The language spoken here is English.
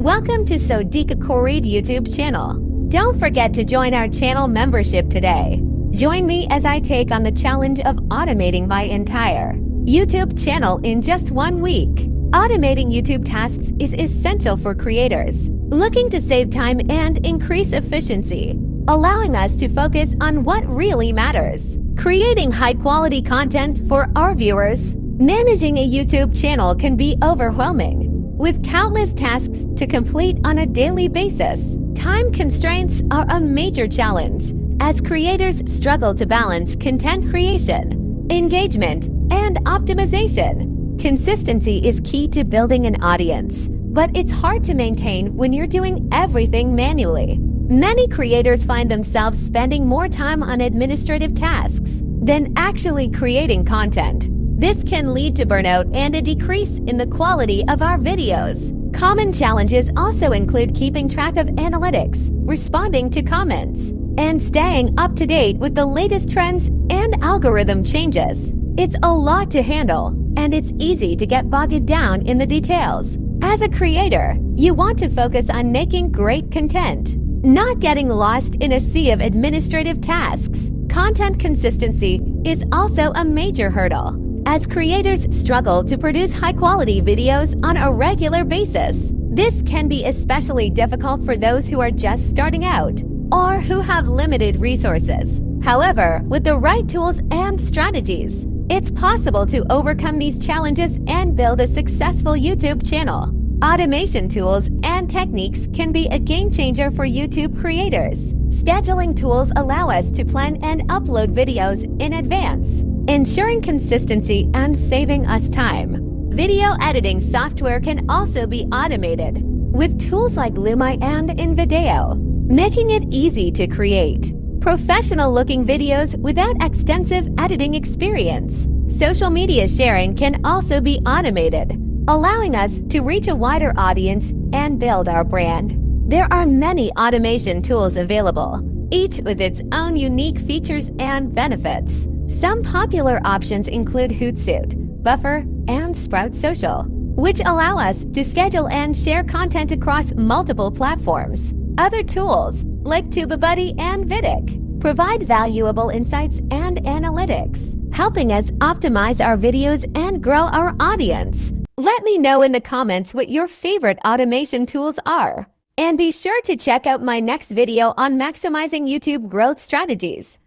Welcome to Sodika Koreed YouTube channel. Don't forget to join our channel membership today. Join me as I take on the challenge of automating my entire YouTube channel in just 1 week. Automating YouTube tasks is essential for creators looking to save time and increase efficiency, allowing us to focus on what really matters. Creating high-quality content for our viewers. Managing a YouTube channel can be overwhelming, with countless tasks to complete on a daily basis. Time constraints are a major challenge as creators struggle to balance content creation, engagement, and optimization. Consistency is key to building an audience, but it's hard to maintain when you're doing everything manually. Many creators find themselves spending more time on administrative tasks than actually creating content. This can lead to burnout and a decrease in the quality of our videos. Common challenges also include keeping track of analytics, responding to comments, and staying up to date with the latest trends and algorithm changes. It's a lot to handle, and it's easy to get bogged down in the details. As a creator, you want to focus on making great content, not getting lost in a sea of administrative tasks. Content consistency is also a major hurdle, as creators struggle to produce high-quality videos on a regular basis. This can be especially difficult for those who are just starting out or who have limited resources. However, with the right tools and strategies, it's possible to overcome these challenges and build a successful YouTube channel. Automation tools and techniques can be a game changer for YouTube creators. Scheduling tools allow us to plan and upload videos in advance, ensuring consistency and saving us time. Video editing software can also be automated with tools like Luma and InVideo, making it easy to create professional-looking videos without extensive editing experience. Social media sharing can also be automated, allowing us to reach a wider audience and build our brand. There are many automation tools available, each with its own unique features and benefits. Some popular options include Hootsuite, Buffer, and Sprout Social, which allow us to schedule and share content across multiple platforms. Other tools, like TubeBuddy and Vidic, provide valuable insights and analytics, helping us optimize our videos and grow our audience. Let me know in the comments what your favorite automation tools are. And be sure to check out my next video on maximizing YouTube growth strategies.